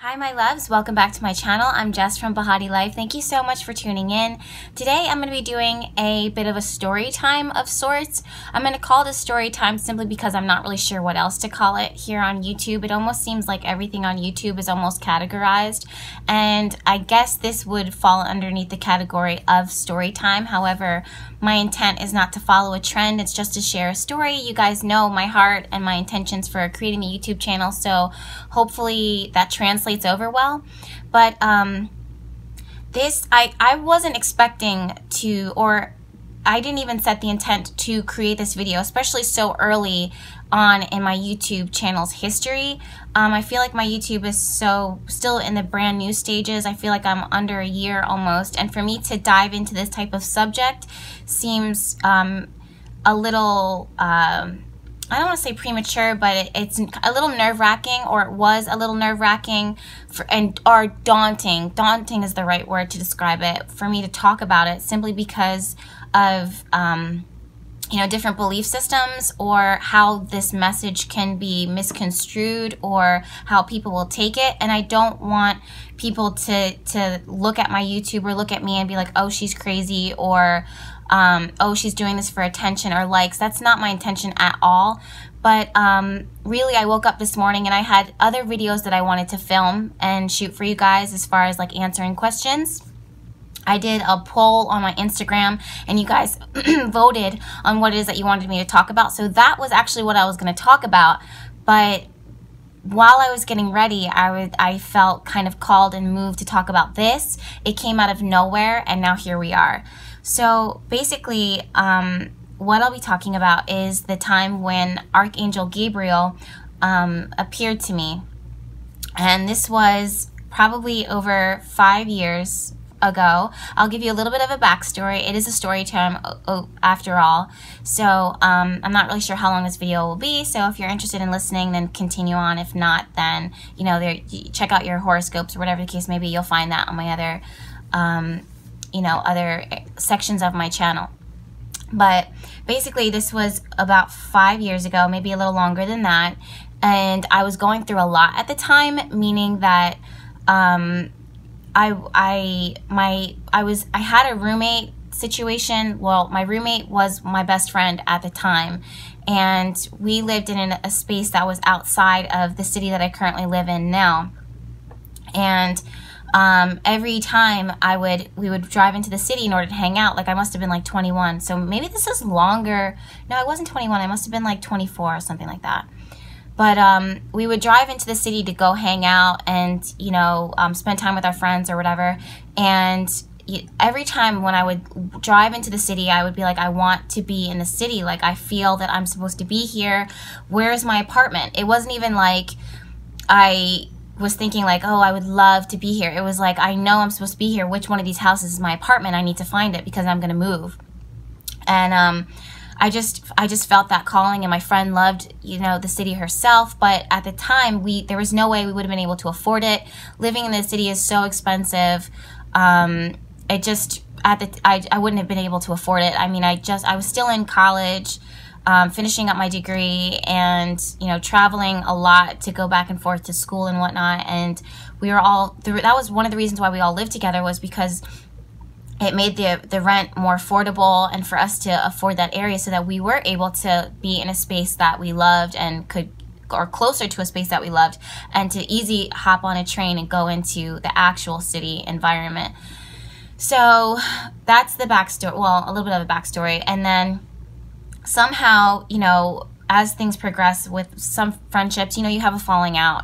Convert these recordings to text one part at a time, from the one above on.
Hi my loves, welcome back to my channel. I'm Jess from BehatiLife. Thank you so much for tuning in. Today I'm going to be doing a bit of a story time of sorts. I'm going to call this story time simply because I'm not really sure what else to call it here on YouTube. It almost seems like everything on YouTube is almost categorized, and I guess this would fall underneath the category of story time. However, my intent is not to follow a trend, it's just to share a story. You guys know my heart and my intentions for creating the YouTube channel, so hopefully that translates over well. But I wasn't expecting to, or I didn't even set the intent to create this video, especially so early on in my YouTube channel's history. I feel like my YouTube is still in the brand new stages. I feel like I'm under a year almost, and for me to dive into this type of subject seems a little I don't want to say premature, but it's a little nerve-wracking, or it was a little nerve-wracking, or daunting. Daunting is the right word to describe it, for me to talk about it, simply because of different belief systems, or how this message can be misconstrued, or how people will take it. And I don't want people to look at my YouTube or look at me and be like, oh, she's crazy, or oh, she's doing this for attention or likes. That's not my intention at all. But really, I woke up this morning and I had other videos that I wanted to film and shoot for you guys, as far as like answering questions. I did a poll on my Instagram and you guys voted on what it is that you wanted me to talk about. So that was actually what I was going to talk about. But while I was getting ready, I felt kind of called and moved to talk about this. It came out of nowhere, and now here we are. So basically, what I'll be talking about is the time when Archangel Gabriel appeared to me. And this was probably over 5 years ago. I'll give you a little bit of a backstory. It is a story time after all. So I'm not really sure how long this video will be. So if you're interested in listening, then continue on. If not, then check out your horoscopes or whatever the case may be. You'll find that on my other other sections of my channel. But basically, this was about 5 years ago, maybe a little longer than that, and I was going through a lot at the time, meaning that I had a roommate situation. Well, my roommate was my best friend at the time, and we lived in a space that was outside of the city that I currently live in now. And every time we would drive into the city in order to hang out. Like, I must have been like 21, so maybe this is longer. No, I wasn't 21. I must have been like 24 or something like that. But we would drive into the city to go hang out and, spend time with our friends or whatever. And every time when I would drive into the city, I would be like, I want to be in the city. Like, I feel that I'm supposed to be here. Where's my apartment? It wasn't even like I was thinking like, oh, I would love to be here. It was like, I know I'm supposed to be here. Which one of these houses is my apartment? I need to find it because I'm going to move. And I just felt that calling, and my friend loved, the city herself, but at the time there was no way we would have been able to afford it. Living in the city is so expensive. I wouldn't have been able to afford it. I mean, I was still in college, finishing up my degree, and traveling a lot to go back and forth to school and whatnot. And we were that was one of the reasons why we all lived together, was because it made the rent more affordable, and for us to afford that area, so that we were able to be in a space that we loved, and or closer to a space that we loved, and to easy hop on a train and go into the actual city environment. So that's the backstory. Well, a little bit of a backstory. And then somehow, as things progress with some friendships, you have a falling out.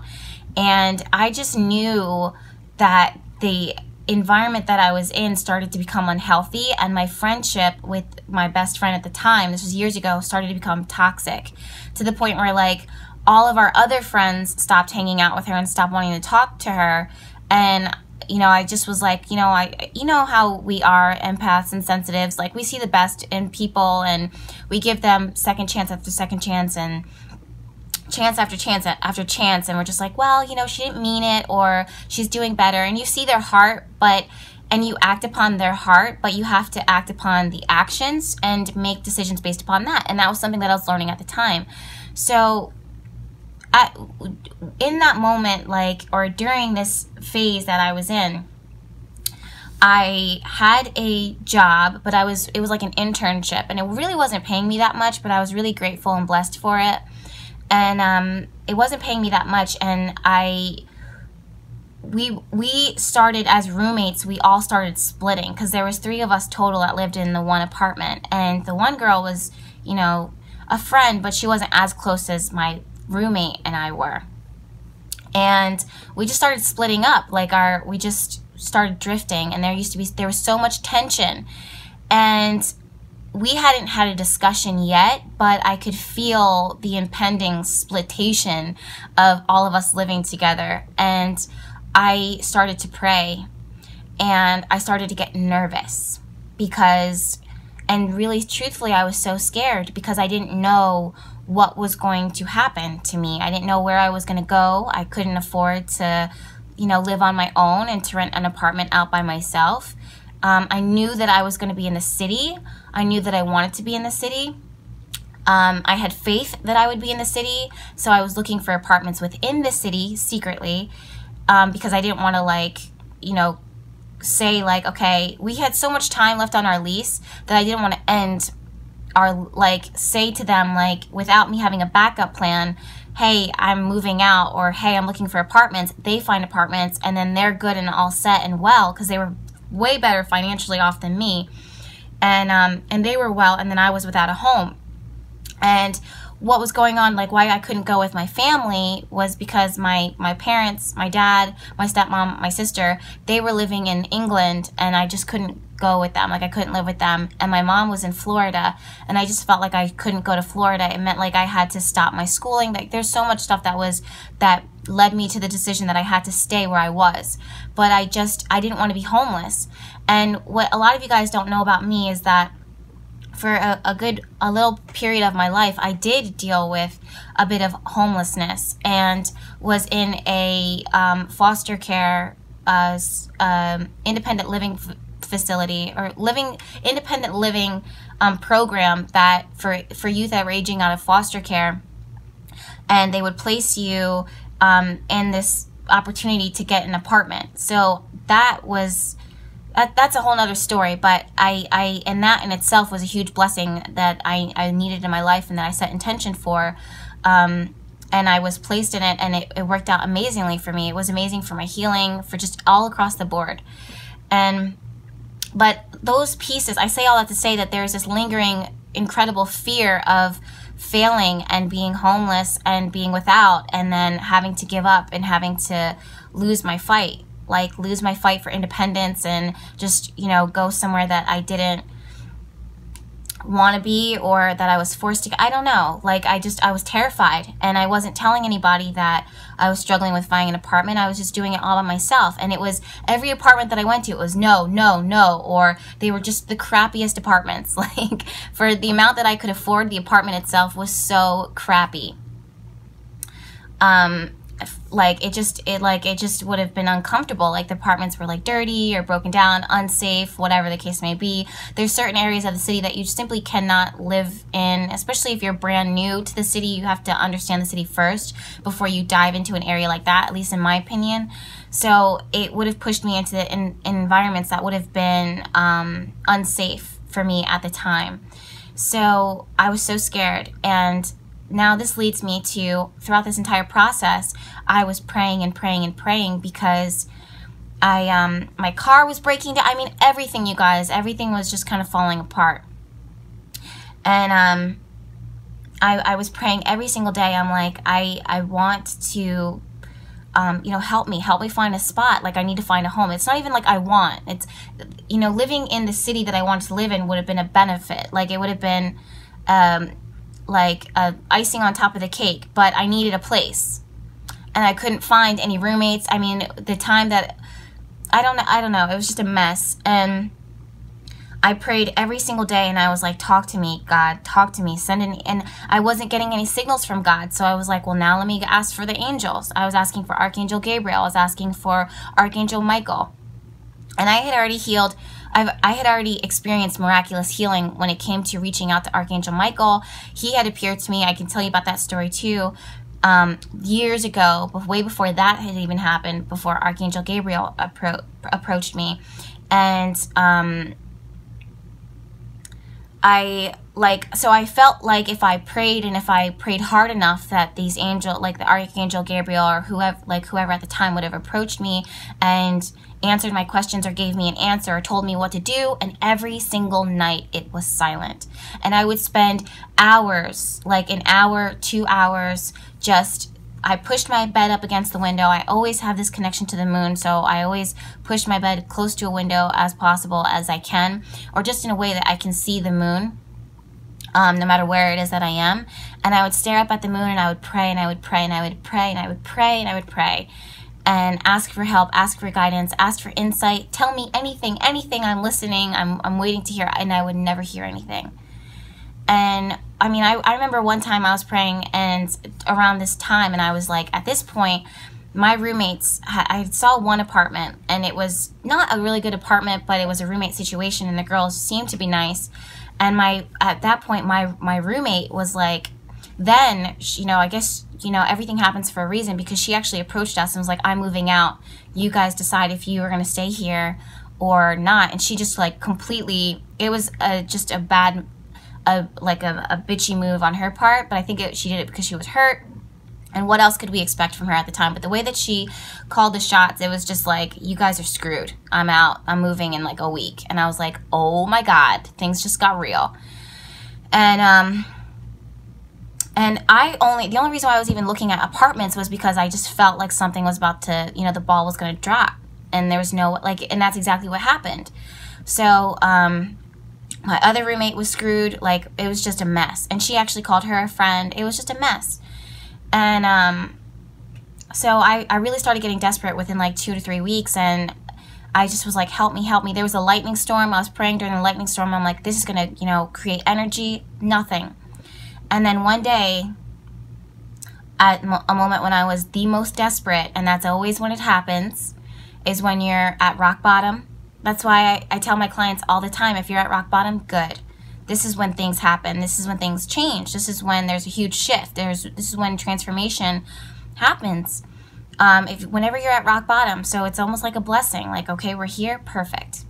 And I just knew that the environment that I was in started to become unhealthy, and my friendship with my best friend at the time, this was years ago, started to become toxic, to the point where like all of our other friends stopped hanging out with her and stopped wanting to talk to her. And I just was like, how we are, empaths and sensitives, like we see the best in people and we give them second chance after second chance and chance after chance after chance, and we're just like, well, she didn't mean it, or she's doing better. And you see their heart, and you act upon their heart, but you have to act upon the actions and make decisions based upon that. And that was something that I was learning at the time. So in that moment, like, or during this phase that I was in, I had a job, but it was like an internship, and it really wasn't paying me that much, but I was really grateful and blessed for it. And it wasn't paying me that much, and we started as roommates. We all started splitting because there was 3 of us total that lived in the one apartment, and the one girl was, you know, a friend, but she wasn't as close as my roommate and I were. And we just started splitting up, like we just started drifting, and there was so much tension, and we hadn't had a discussion yet, but I could feel the impending splitation of all of us living together. And I started to pray, and I started to get nervous and really truthfully, I was so scared because I didn't know what was going to happen to me. I didn't know where I was going to go. I couldn't afford to, you know, live on my own and to rent an apartment out by myself. I knew that I was going to be in the city. I knew that I wanted to be in the city. I had faith that I would be in the city, so I was looking for apartments within the city secretly, because I didn't want to, like, you know, say, like, okay, we had so much time left on our lease that I didn't want to end say to them, like, without me having a backup plan, hey, I'm moving out, or hey, I'm looking for apartments. They find apartments, and then they're good and all set and well, because they were way better financially off than me, and they were well, and then I was without a home. And what was going on, like why I couldn't go with my family, was because my parents, my dad, my stepmom, my sister, they were living in England, and I just couldn't go with them. Like, I couldn't live with them. And my mom was in Florida, and I just felt like I couldn't go to Florida. It meant like I had to stop my schooling. Like, there's so much stuff that led me to the decision that I had to stay where I was. But I didn't want to be homeless. And what a lot of you guys don't know about me is that for a little period of my life, I did deal with a bit of homelessness, and was in a foster care independent living facility, or independent living program that for youth that were aging out of foster care, and they would place you in this opportunity to get an apartment. So that's a whole nother story, but and that in itself was a huge blessing that I needed in my life, and that I set intention for, and I was placed in it, and it worked out amazingly for me. It was amazing for my healing, for just all across the board. But those pieces, I say all that to say that there's this lingering, incredible fear of failing and being homeless and being without, and then having to give up and having to lose my fight. Like, lose my fight for independence, and just, you know, go somewhere that I didn't want to be, or that I was forced to. I don't know. Like, I was terrified, and I wasn't telling anybody that I was struggling with finding an apartment. I was just doing it all by myself. And it was every apartment that I went to, it was no, no, no, or they were just the crappiest apartments. Like, for the amount that I could afford, the apartment itself was so crappy. It just would have been uncomfortable. Like, the apartments were like dirty or broken down, unsafe, whatever the case may be. There's certain areas of the city that you simply cannot live in, especially if you're brand new to the city. You have to understand the city first before you dive into an area like that, at least in my opinion. So it would have pushed me into environments that would have been unsafe for me at the time. So I was so scared, and now this leads me to, throughout this entire process, I was praying and praying and praying, because my car was breaking down. I mean, everything, you guys, everything was just kind of falling apart. And I was praying every single day. I'm like, I want to, you know, help me find a spot. Like, I need to find a home. It's not even like I want. It's, you know, living in the city that I wanted to live in would have been a benefit. Like, it would have been like icing on top of the cake, but I needed a place, and I couldn't find any roommates. I mean, the time that I don't know, it was just a mess. And I prayed every single day, and I was like, talk to me, God, talk to me, and I wasn't getting any signals from God. So I was like, well, now let me ask for the angels. I was asking for Archangel Gabriel. I was asking for Archangel Michael. And I had already healed. I had already experienced miraculous healing when it came to reaching out to Archangel Michael. He had appeared to me. I can tell you about that story too. years ago, way before that had even happened, before Archangel Gabriel approached me. And so I felt like if I prayed, and if I prayed hard enough, that these angels, like the Archangel Gabriel or whoever at the time would have approached me and answered my questions or gave me an answer or told me what to do. And every single night it was silent. And I would spend hours, like an hour, 2 hours, I pushed my bed up against the window. I always have this connection to the moon, so I always push my bed close to a window as possible as I can, or just in a way that I can see the moon, no matter where it is that I am. And I would stare up at the moon, and I would pray, and I would pray, and I would pray, and I would pray, and I would pray, and ask for help, ask for guidance, ask for insight, tell me anything, I'm listening, I'm waiting to hear, and I would never hear anything. And I mean, I remember one time I was praying, and around this time, and I was like, at this point, my roommates, I saw one apartment, and it was not a really good apartment, but it was a roommate situation, and the girls seemed to be nice. And at that point, my roommate was like, then, you know, I guess, you know, everything happens for a reason, because she actually approached us and was like, I'm moving out. You guys decide if you are going to stay here or not. And she just like completely, it was just a bad, like a bitchy move on her part, but I think she did it because she was hurt. And what else could we expect from her at the time? But the way that she called the shots, it was just like, you guys are screwed. I'm out. I'm moving in like a week. And I was like, oh my God, things just got real. And the only reason why I was even looking at apartments was because I just felt like something was about to, you know, the ball was going to drop. And there was no, like, and that's exactly what happened. So, my other roommate was screwed. Like, it was just a mess. And she actually called her a friend. It was just a mess. And so I really started getting desperate within like 2 to 3 weeks. And I just was like, help me, help me. There was a lightning storm. I was praying during the lightning storm. I'm like, this is going to, you know, create energy. Nothing. And then one day, at a moment when I was the most desperate, and that's always when it happens, is when you're at rock bottom. That's why I tell my clients all the time, if you're at rock bottom, good. This is when things happen. This is when things change. This is when there's a huge shift. This is when transformation happens. Whenever you're at rock bottom, so it's almost like a blessing. Like, okay, we're here, perfect.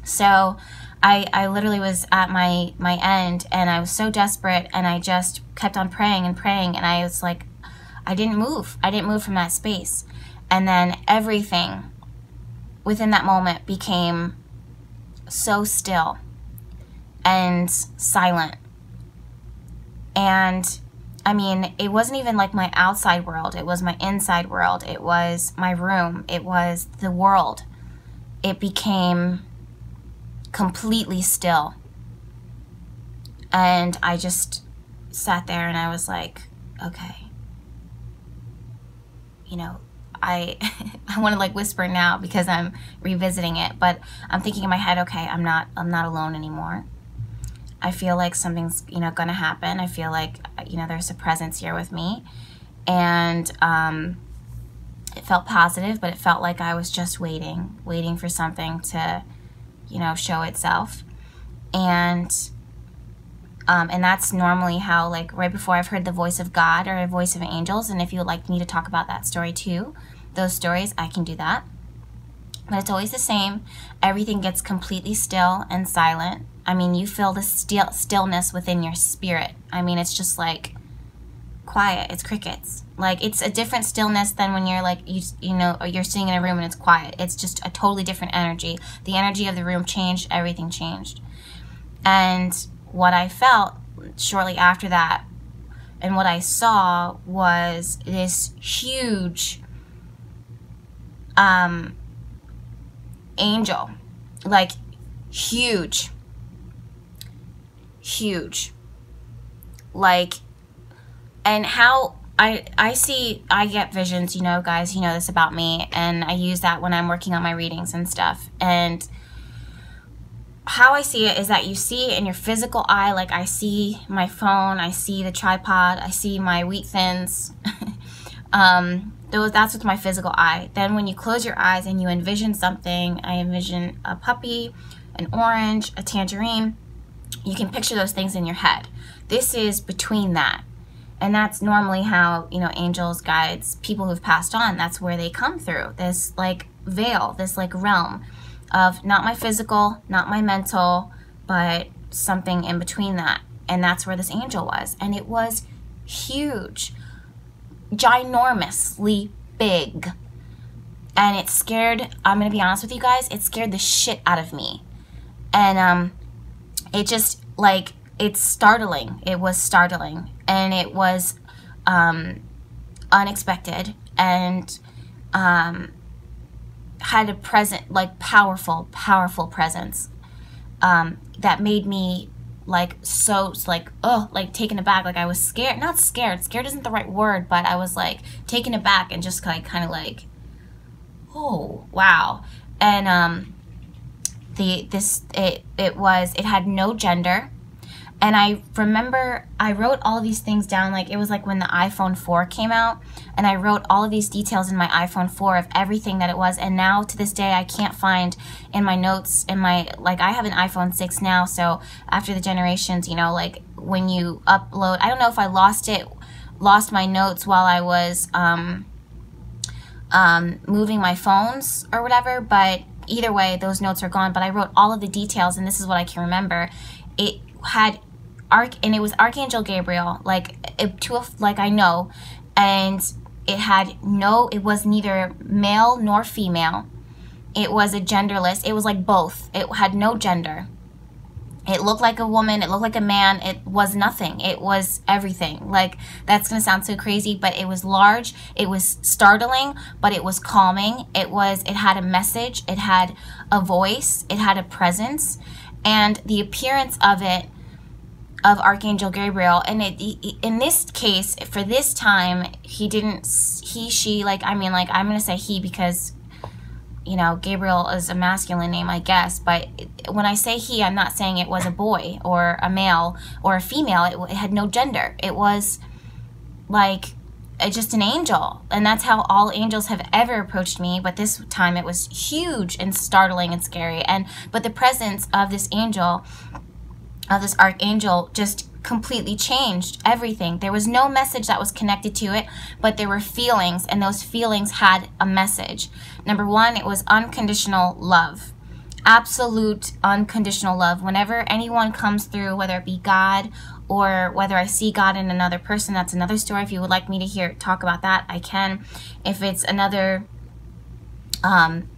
So I literally was at my end, and I was so desperate, and I just kept on praying and praying, and I was like, I didn't move. I didn't move from that space. And then everything within that moment became so still and silent. And I mean, it wasn't even like my outside world. It was my inside world. It was my room. It was the world. It became completely still. And I just sat there, and I was like, okay, you know, I want to like whisper now because I'm revisiting it, but I'm thinking in my head, okay, I'm not alone anymore. I feel like something's, you know, gonna happen. I feel like, you know, there's a presence here with me. And it felt positive, but it felt like I was just waiting for something to, you know, show itself. And that's normally how, like, right before I've heard the voice of God or a voice of angels. And if you would like me to talk about that story too, those stories, I can do that. But it's always the same. Everything gets completely still and silent. I mean, you feel the stillness within your spirit. I mean, it's just like quiet. It's crickets. Like, it's a different stillness than when you're like, you know, you're sitting in a room and it's quiet. It's just a totally different energy. The energy of the room changed. Everything changed. And what I felt shortly after that, and what I saw, was this huge angel. Like, huge. Like, and how I get visions, you know, guys, you know this about me, and I use that when I'm working on my readings and stuff. And how I see it is that you see it in your physical eye. Like, I see my phone, I see the tripod, I see my wheat thins. That's with my physical eye. Then when you close your eyes and you envision something, I envision a puppy, an orange, a tangerine. You can picture those things in your head. This is between that. And that's normally how, you know, angels, guides, people who've passed on, that's where they come through. This like veil, this like realm of not my physical, not my mental, but something in between that. And that's where this angel was. And it was huge, ginormously big. And it scared, I'm going to be honest with you guys, it scared the shit out of me. And it just, like, it's startling. It was startling. And it was unexpected. And had a present, like, powerful presence that made me, like, so, like, oh, like, taken aback. Like, I was scared. Not scared. Scared isn't the right word, but I was, like, taken aback and just, like, kind of, like, oh, wow. And it had no gender. And I remember I wrote all of these things down. Like, it was like when the iPhone 4 came out, and I wrote all of these details in my iPhone 4 of everything that it was. And now to this day, I can't find in my notes, in my, like, I have an iPhone 6 now. So after the generations, you know, like when you upload, I don't know if I lost my notes while I was moving my phones or whatever, but either way, those notes are gone. But I wrote all of the details, and this is what I can remember. It had and it was Archangel Gabriel, like, I know, and it was neither male nor female. It was a genderless. It was like both. It had no gender. It looked like a woman. It looked like a man. It was nothing. It was everything. Like, that's going to sound so crazy, but it was large. It was startling, but it was calming. It had a message. It had a voice. It had a presence. And the appearance of of Archangel Gabriel, and in this case, for this time, I'm going to say he because, you know, Gabriel is a masculine name, I guess, but when I say he, I'm not saying it was a boy or a male or a female. It had no gender. It was like just an angel, and that's how all angels have ever approached me, but this time it was huge and startling and scary. But the presence of this angel, of this archangel, just completely changed everything. There was no message that was connected to it, but there were feelings, and those feelings had a message. Number one, it was unconditional love. Absolute unconditional love. Whenever anyone comes through, whether it be God or whether I see God in another person, that's another story. If you would like me to talk about that, I can. If it's another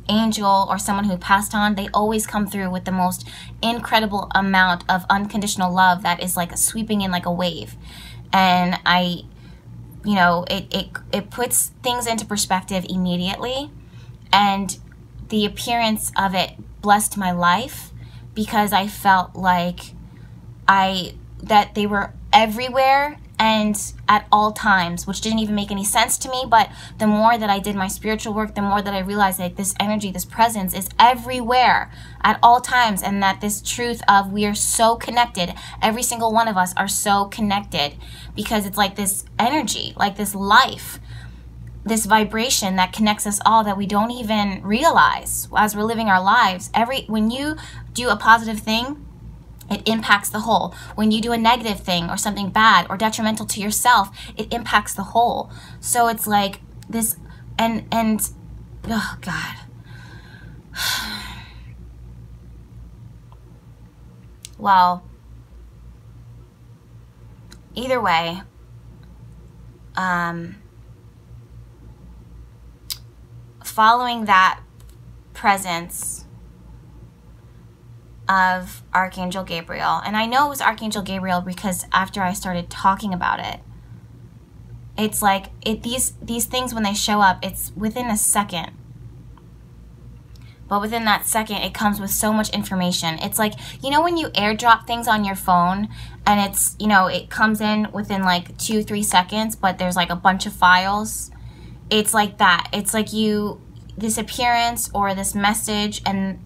angel or someone who passed on, they always come through with the most incredible amount of unconditional love that is like sweeping in like a wave. And it puts things into perspective immediately. And the appearance of it blessed my life because I felt like that they were everywhere and at all times, which didn't even make any sense to me. But the more that I did my spiritual work, the more that I realized that this energy, this presence is everywhere at all times, and that this truth of we are so connected, every single one of us are so connected, because it's like this energy, like this life, this vibration that connects us all that we don't even realize as we're living our lives. When you do a positive thing, it impacts the whole. When you do a negative thing or something bad or detrimental to yourself, it impacts the whole. So it's like this, and oh God. Well, either way, following that presence of Archangel Gabriel, and I know it was Archangel Gabriel because after I started talking about it, it's like these things, when they show up, it's within a second. But within that second, it comes with so much information. It's like, you know, when you airdrop things on your phone and it's, you know, it comes in within like 2-3 seconds, but there's like a bunch of files. It's like that. It's like this appearance or this message, and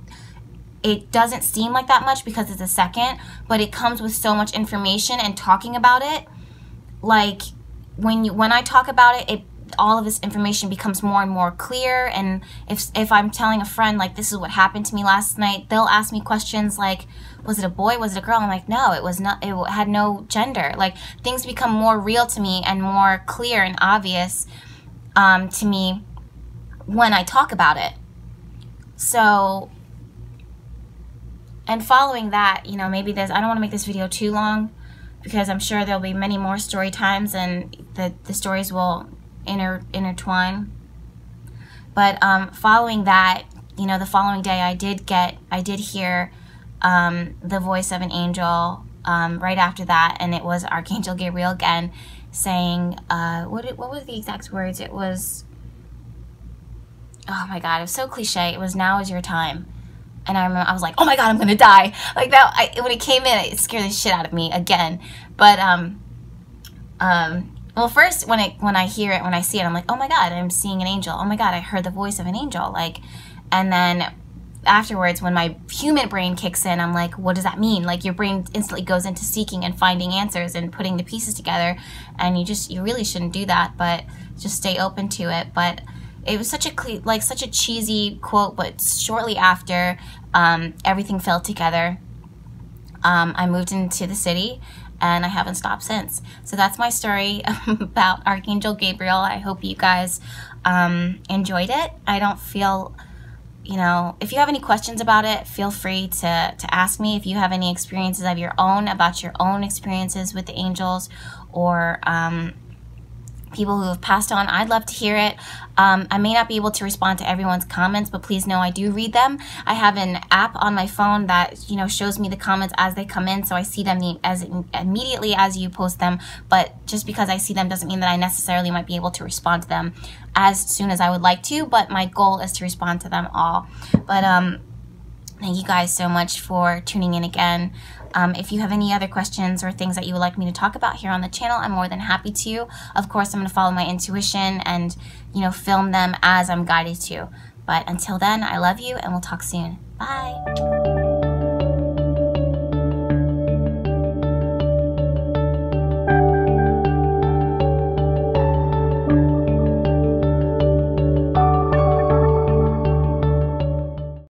it doesn't seem like that much because it's a second, but it comes with so much information. And talking about it, like when I talk about it, all of this information becomes more and more clear. And if I'm telling a friend, like, this is what happened to me last night, they'll ask me questions like, was it a boy, was it a girl? I'm like, no, it was not, it had no gender. Like, things become more real to me and more clear and obvious to me when I talk about it. So, and following that, you know, maybe I don't want to make this video too long, because I'm sure there'll be many more story times and the stories will intertwine. But following that, you know, the following day I did hear the voice of an angel right after that, and it was Archangel Gabriel again, saying, what were the exact words? It was, oh my God, it was so cliche. It was, now is your time. And I remember I was like, oh my God, I'm gonna die. Like that, when it came in, it scared the shit out of me again. But well, first when I hear it, when I see it, I'm like, oh my God, I'm seeing an angel. Oh my God, I heard the voice of an angel. Like, and then afterwards, when my human brain kicks in, I'm like, what does that mean? Like, your brain instantly goes into seeking and finding answers and putting the pieces together, and you really shouldn't do that, but just stay open to it. But it was such a cheesy quote, but shortly after everything fell together, I moved into the city, and I haven't stopped since. So that's my story about Archangel Gabriel. I hope you guys enjoyed it. I don't feel, you know, if you have any questions about it, feel free to ask me. If you have any experiences of your own, about your own experiences with the angels, or people who have passed on, I'd love to hear it. I may not be able to respond to everyone's comments, but please know I do read them. I have an app on my phone that, you know, shows me the comments as they come in, so I see them immediately as you post them. But just because I see them doesn't mean that I necessarily might be able to respond to them as soon as I would like to, but my goal is to respond to them all. But thank you guys so much for tuning in again. If you have any other questions or things that you would like me to talk about here on the channel, I'm more than happy to. Of course, I'm going to follow my intuition and, you know, film them as I'm guided to. But until then, I love you, and we'll talk soon. Bye.